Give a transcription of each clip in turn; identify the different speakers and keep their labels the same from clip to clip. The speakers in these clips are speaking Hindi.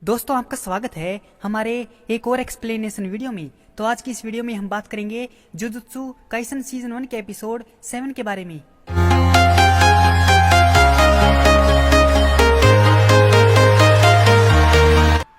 Speaker 1: दोस्तों आपका स्वागत है हमारे एक और एक्सप्लेनेशन वीडियो में। तो आज की इस वीडियो में हम बात करेंगे जुजुत्सु काइसन सीजन 1 के एपिसोड 7 के बारे में।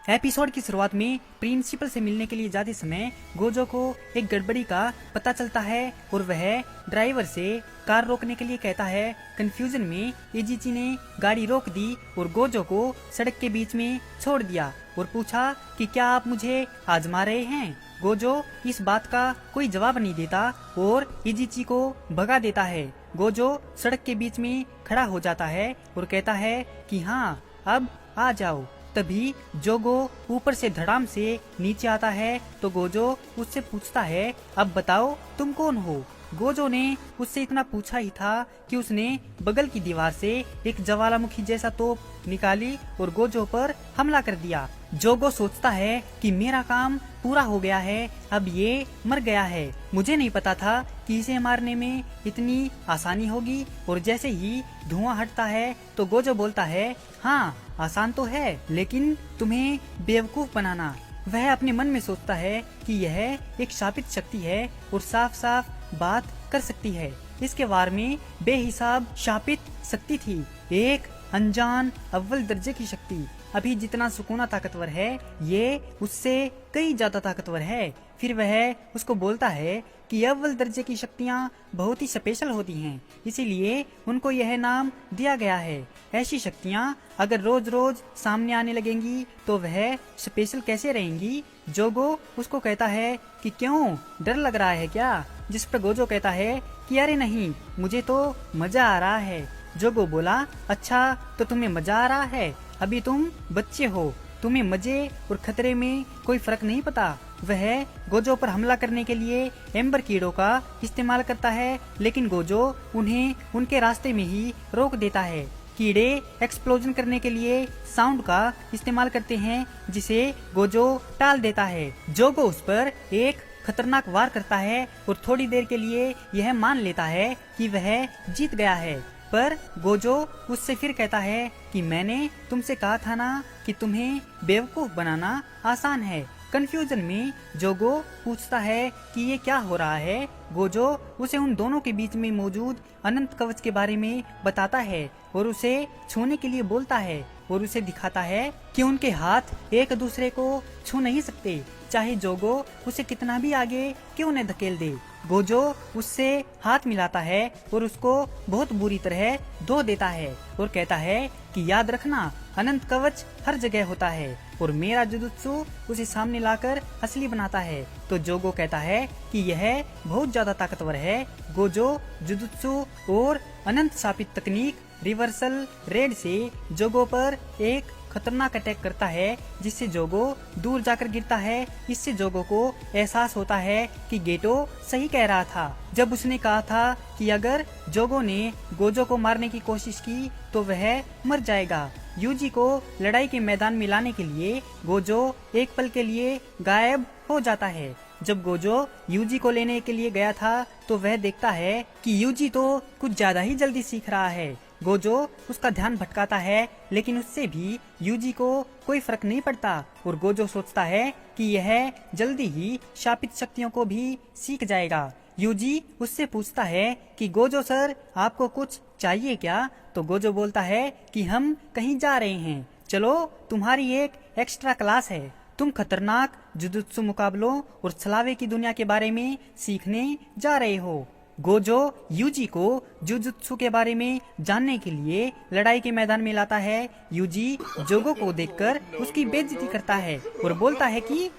Speaker 1: एपिसोड की शुरुआत में प्रिंसिपल से मिलने के लिए जाते समय गोजो को एक गड़बड़ी का पता चलता है और वह ड्राइवर से कार रोकने के लिए कहता है। कंफ्यूजन में इजिची ने गाड़ी रोक दी और गोजो को सड़क के बीच में छोड़ दिया और पूछा कि क्या आप मुझे आजमा रहे हैं। गोजो इस बात का कोई जवाब नहीं देता और इजिची को भगा देता है। गोजो सड़क के बीच में खड़ा हो जाता है और कहता है कि हाँ अब आ जाओ। तभी जोगो ऊपर से धड़ाम से नीचे आता है तो गोजो उससे पूछता है अब बताओ तुम कौन हो। गोजो ने उससे इतना पूछा ही था कि उसने बगल की दीवार से एक ज्वालामुखी जैसा तोप निकाली और गोजो पर हमला कर दिया। जोगो सोचता है कि मेरा काम पूरा हो गया है, अब ये मर गया है। मुझे नहीं पता था कि इसे मारने में इतनी आसानी होगी। और जैसे ही धुआं हटता है तो गोजो बोलता है हाँ आसान तो है, लेकिन तुम्हें बेवकूफ बनाना। वह अपने मन में सोचता है कि यह एक शापित शक्ति है और साफ साफ बात कर सकती है। इसके वार में बेहिसाब शापित शक्ति थी, एक अनजान अव्वल दर्जे की शक्ति। अभी जितना सुकूना ताकतवर है ये उससे कई ज्यादा ताकतवर है। फिर वह उसको बोलता है कि अव्वल दर्जे की शक्तियाँ बहुत ही स्पेशल होती हैं, इसीलिए उनको यह नाम दिया गया है। ऐसी शक्तियाँ अगर रोज रोज सामने आने लगेंगी तो वह स्पेशल कैसे रहेंगी। जोगो उसको कहता है कि क्यों डर लग रहा है क्या, जिस पर गोजो कहता है कि अरे नहीं मुझे तो मजा आ रहा है। जोगो बोला अच्छा तो तुम्हें मजा आ रहा है, अभी तुम बच्चे हो, तुम्हें मजे और खतरे में कोई फर्क नहीं पता। वह गोजो पर हमला करने के लिए एम्बर कीड़ों का इस्तेमाल करता है, लेकिन गोजो उन्हें उनके रास्ते में ही रोक देता है। कीड़े एक्सप्लोजन करने के लिए साउंड का इस्तेमाल करते हैं, जिसे गोजो टाल देता है। जोगो उस पर एक खतरनाक वार करता है और थोड़ी देर के लिए यह मान लेता है कि वह जीत गया है। पर गोजो उससे फिर कहता है कि मैंने तुमसे कहा था ना कि तुम्हें बेवकूफ बनाना आसान है। कंफ्यूजन में जोगो पूछता है कि ये क्या हो रहा है। गोजो उसे उन दोनों के बीच में मौजूद अनंत कवच के बारे में बताता है और उसे छूने के लिए बोलता है और उसे दिखाता है कि उनके हाथ एक दूसरे को छू नहीं सकते, चाहे जोगो उसे कितना भी आगे क्यों न धकेल दे। गोजो उससे हाथ मिलाता है और उसको बहुत बुरी तरह धो देता है और कहता है कि याद रखना अनंत कवच हर जगह होता है और मेरा जुजुत्सु उसे सामने लाकर असली बनाता है। तो जोगो कहता है कि यह बहुत ज्यादा ताकतवर है। गोजो जुजुत्सु और अनंत शापित तकनीक रिवर्सल रेड से जोगो पर एक खतरनाक अटैक करता है, जिससे जोगो दूर जाकर गिरता है। इससे जोगो को एहसास होता है कि गेटो सही कह रहा था जब उसने कहा था कि अगर जोगो ने गोजो को मारने की कोशिश की तो वह मर जाएगा। यूजी को लड़ाई के मैदान में लाने के लिए गोजो एक पल के लिए गायब हो जाता है। जब गोजो यूजी को लेने के लिए गया था तो वह देखता है कि यूजी तो कुछ ज्यादा ही जल्दी सीख रहा है। गोजो उसका ध्यान भटकाता है, लेकिन उससे भी यूजी को कोई फर्क नहीं पड़ता और गोजो सोचता है कि यह जल्दी ही शापित शक्तियों को भी सीख जाएगा। यूजी उससे पूछता है कि गोजो सर आपको कुछ चाहिए क्या। तो गोजो बोलता है कि हम कहीं जा रहे हैं, चलो तुम्हारी एक एक्स्ट्रा क्लास है, तुम खतरनाक जुजुत्सु मुकाबलों और छलावे की दुनिया के बारे में सीखने जा रहे हो। गोजो यूजी को जुजुत्सु के बारे में जानने के लिए लड़ाई के मैदान में लाता है। यूजी जोगो को देखकर उसकी बेइज्जती करता है और बोलता है कि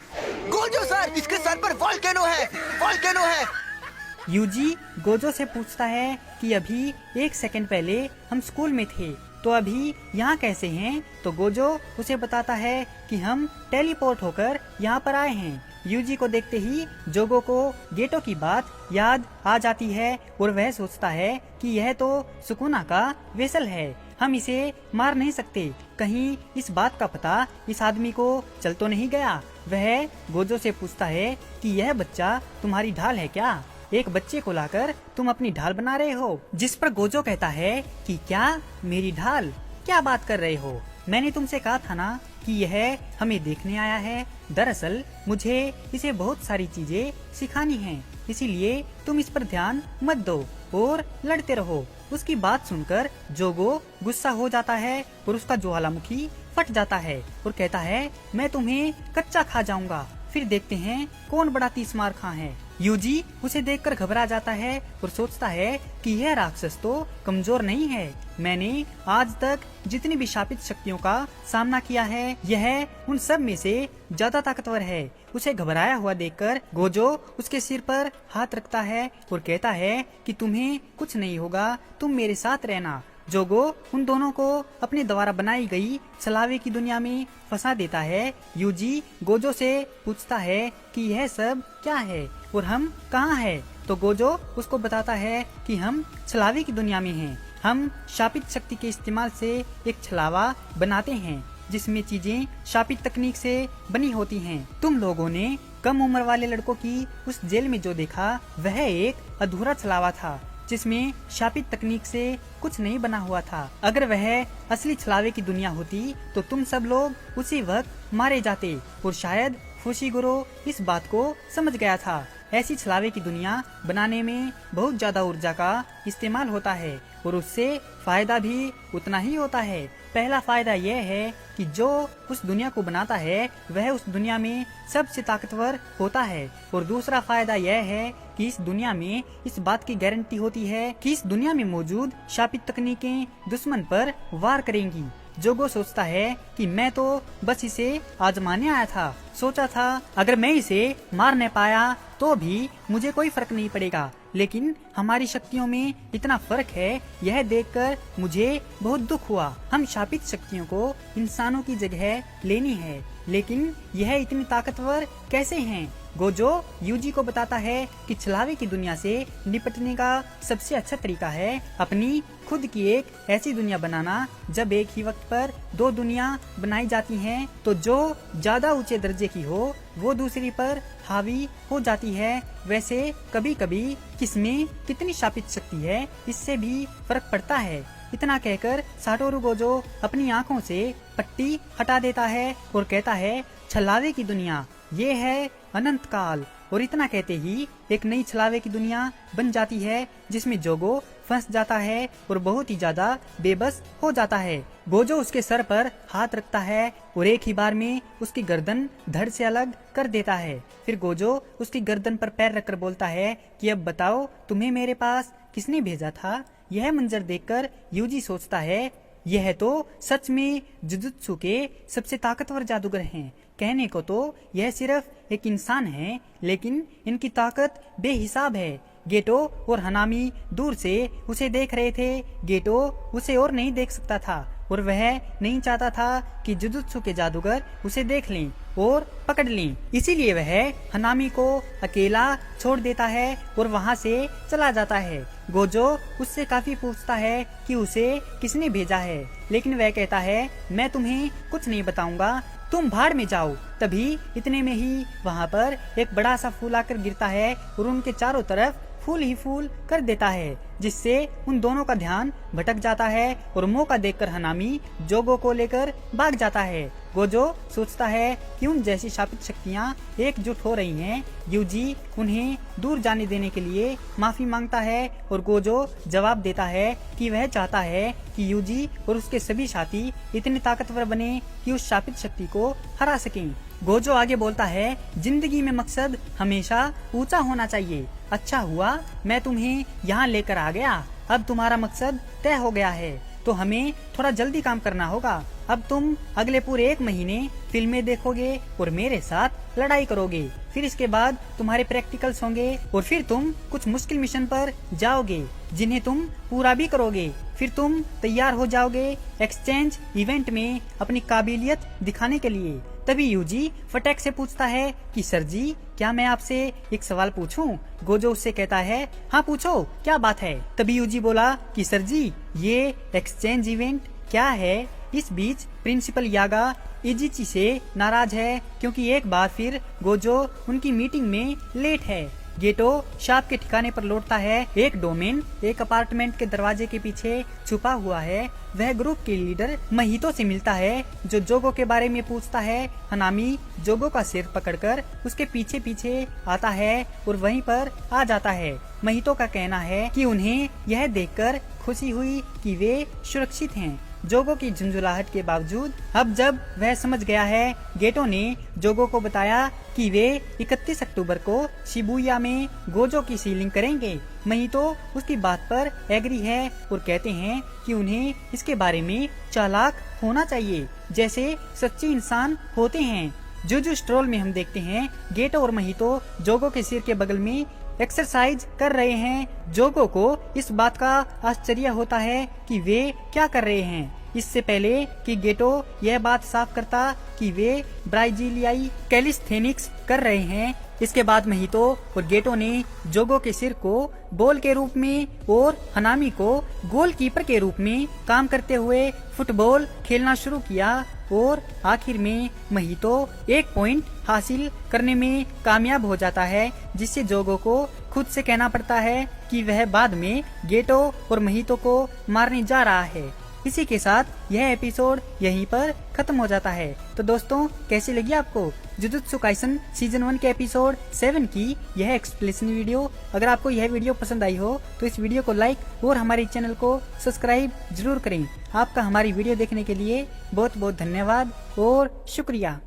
Speaker 2: गोजो सर इसके सर पर वोल्केनो है, वोल्केनो है।
Speaker 1: यूजी गोजो से पूछता है कि अभी एक सेकंड पहले हम स्कूल में थे, तो अभी यहाँ कैसे हैं। तो गोजो उसे बताता है कि हम टेलीपोर्ट होकर यहाँ पर आए हैं। यूजी को देखते ही जोगो को गेटो की बात याद आ जाती है और वह सोचता है कि यह तो सुकुना का वेसल है, हम इसे मार नहीं सकते, कहीं इस बात का पता इस आदमी को चल तो नहीं गया। वह गोजो से पूछता है कि यह बच्चा तुम्हारी ढाल है क्या, एक बच्चे को लाकर तुम अपनी ढाल बना रहे हो। जिस पर गोजो कहता है कि क्या मेरी ढाल, क्या बात कर रहे हो, मैंने तुमसे कहा था ना कि यह हमें देखने आया है। दरअसल मुझे इसे बहुत सारी चीजें सिखानी हैं, इसीलिए तुम इस पर ध्यान मत दो और लड़ते रहो। उसकी बात सुनकर जोगो गुस्सा हो जाता है और उसका ज्वालामुखी फट जाता है और कहता है, मैं तुम्हें कच्चा खा जाऊंगा। फिर देखते हैं कौन बड़ा तीस मार खा है। यूजी उसे देखकर घबरा जाता है और सोचता है कि यह राक्षस तो कमजोर नहीं है। मैंने आज तक जितनी भी शापित शक्तियों का सामना किया है, यह उन सब में से ज्यादा ताकतवर है। उसे घबराया हुआ देखकर गोजो उसके सिर पर हाथ रखता है और कहता है कि तुम्हें कुछ नहीं होगा, तुम मेरे साथ रहना। जोगो उन दोनों को अपने द्वारा बनाई गई छलावे की दुनिया में फंसा देता है। यूजी गोजो से पूछता है कि यह सब क्या है और हम कहाँ हैं? तो गोजो उसको बताता है कि हम छलावे की दुनिया में हैं। हम शापित शक्ति के इस्तेमाल से एक छलावा बनाते हैं जिसमें चीजें शापित तकनीक से बनी होती हैं। तुम लोगों ने कम उम्र वाले लड़कों की उस जेल में जो देखा वह एक अधूरा छलावा था जिसमें शापित तकनीक से कुछ नहीं बना हुआ था। अगर वह असली छलावे की दुनिया होती तो तुम सब लोग उसी वक्त मारे जाते और शायद फुशिगुरो इस बात को समझ गया था। ऐसी छलावे की दुनिया बनाने में बहुत ज्यादा ऊर्जा का इस्तेमाल होता है और उससे फायदा भी उतना ही होता है। पहला फायदा यह है कि जो उस दुनिया को बनाता है वह उस दुनिया में सबसे ताकतवर होता है और दूसरा फायदा यह है कि इस दुनिया में इस बात की गारंटी होती है कि इस दुनिया में मौजूद शापित तकनीकें दुश्मन पर वार करेंगी। जोगो सोचता है कि मैं तो बस इसे आजमाने आया था, सोचा था अगर मैं इसे मार न पाया तो भी मुझे कोई फर्क नहीं पड़ेगा, लेकिन हमारी शक्तियों में इतना फर्क है, यह देखकर मुझे बहुत दुख हुआ। हम शापित शक्तियों को इंसानों की जगह लेनी है, लेकिन यह इतनी ताकतवर कैसे हैं? गोजो यूजी को बताता है कि छलावे की दुनिया से निपटने का सबसे अच्छा तरीका है अपनी खुद की एक ऐसी दुनिया बनाना। जब एक ही वक्त पर दो दुनिया बनाई जाती हैं, तो जो ज्यादा ऊंचे दर्जे की हो वो दूसरी पर हावी हो जाती है। वैसे कभी कभी किसमें कितनी शापित शक्ति है इससे भी फर्क पड़ता है। इतना कहकर साटोरू गोजो अपनी आंखों से पट्टी हटा देता है और कहता है, छलावे की दुनिया ये है अनंत काल। और इतना कहते ही एक नई छलावे की दुनिया बन जाती है जिसमें जोगो फंस जाता है और बहुत ही ज्यादा बेबस हो जाता है। गोजो उसके सर पर हाथ रखता है और एक ही बार में उसकी गर्दन धड़ से अलग कर देता है। फिर गोजो उसकी गर्दन पर पैर रखकर बोलता है कि अब बताओ तुम्हें मेरे पास किसने भेजा था? यह मंजर देखकर यूजी सोचता है, यह तो सच में जुजुत्सु के सबसे ताकतवर जादूगर हैं। कहने को तो यह सिर्फ एक इंसान है, लेकिन इनकी ताकत बेहिसाब है। गेटो और हनामी दूर से उसे देख रहे थे। गेटो उसे और नहीं देख सकता था और वह नहीं चाहता था कि जुजुत्सु के जादूगर उसे देख लें और पकड़ लें। इसीलिए वह हनामी को अकेला छोड़ देता है और वहां से चला जाता है। गोजो उससे काफी पूछता है कि उसे किसने भेजा है, लेकिन वह कहता है, मैं तुम्हें कुछ नहीं बताऊंगा, तुम भाड़ में जाओ। तभी इतने में ही वहाँ पर एक बड़ा सा फूल आकर गिरता है और उनके चारों तरफ फूल ही फूल कर देता है, जिससे उन दोनों का ध्यान भटक जाता है और मौका देखकर हनामी जोगो को लेकर भाग जाता है। गोजो सोचता है कि उन जैसी शापित शक्तियाँ एकजुट हो रही हैं। यूजी उन्हें दूर जाने देने के लिए माफी मांगता है और गोजो जवाब देता है कि वह चाहता है कि यूजी और उसके सभी साथी इतने ताकतवर बने कि उस शापित शक्ति को हरा सकें। गोजो आगे बोलता है, जिंदगी में मकसद हमेशा ऊंचा होना चाहिए। अच्छा हुआ मैं तुम्हें यहाँ लेकर आ गया। अब तुम्हारा मकसद तय हो गया है, तो हमें थोड़ा जल्दी काम करना होगा। अब तुम अगले पूरे 1 महीने फिल्में देखोगे और मेरे साथ लड़ाई करोगे। फिर इसके बाद तुम्हारे प्रैक्टिकल्स होंगे और फिर तुम कुछ मुश्किल मिशन पर जाओगे जिन्हें तुम पूरा भी करोगे। फिर तुम तैयार हो जाओगे एक्सचेंज इवेंट में अपनी काबिलियत दिखाने के लिए। तभी यूजी फटक से पूछता है कि सर जी, क्या मैं आपसे एक सवाल पूछूं? गोजो उससे कहता है, हाँ पूछो, क्या बात है? तभी यूजी बोला कि सर जी, ये एक्सचेंज इवेंट क्या है? इस बीच प्रिंसिपल यागा इजिची से नाराज है क्योंकि एक बार फिर गोजो उनकी मीटिंग में लेट है। गेटो शाप के ठिकाने पर लौटता है। एक डोमेन एक अपार्टमेंट के दरवाजे के पीछे छुपा हुआ है। वह ग्रुप के लीडर महितो से मिलता है, जो जोगो के बारे में पूछता है। हनामी जोगो का सिर पकड़कर उसके पीछे पीछे आता है और वहीं पर आ जाता है। महितो का कहना है कि उन्हें यह देखकर खुशी हुई कि वे सुरक्षित हैं। जोगो की झुंझुलाहट के बावजूद अब जब वह समझ गया है, गेटो ने जोगो को बताया कि वे 31 अक्टूबर को शिबुया में गोजो की सीलिंग करेंगे। महितो उसकी बात पर एग्री है और कहते हैं कि उन्हें इसके बारे में चालाक होना चाहिए, जैसे सच्चे इंसान होते हैं। जुजु स्ट्रोल में हम देखते हैं गेटो और महितो जोगो के सिर के बगल में एक्सरसाइज कर रहे हैं। जोगो को इस बात का आश्चर्य होता है कि वे क्या कर रहे हैं, इससे पहले कि गेटो यह बात साफ करता कि वे ब्राजीलियाई कैलिस्थेनिक्स कर रहे हैं। इसके बाद महितो और गेटो ने जोगो के सिर को बॉल के रूप में और हनामी को गोलकीपर के रूप में काम करते हुए फुटबॉल खेलना शुरू किया और आखिर में महितो 1 पॉइंट हासिल करने में कामयाब हो जाता है, जिससे जोगो को खुद से कहना पड़ता है कि वह बाद में गेटो और महितो को मारने जा रहा है। इसी के साथ यह एपिसोड यहीं पर खत्म हो जाता है। तो दोस्तों, कैसी लगी आपको जुजुत्सु काइसन सीजन 1 के एपिसोड 7 की यह एक्सप्लेनेशन वीडियो? अगर आपको यह वीडियो पसंद आई हो तो इस वीडियो को लाइक और हमारे चैनल को सब्सक्राइब जरूर करें। आपका हमारी वीडियो देखने के लिए बहुत बहुत धन्यवाद और शुक्रिया।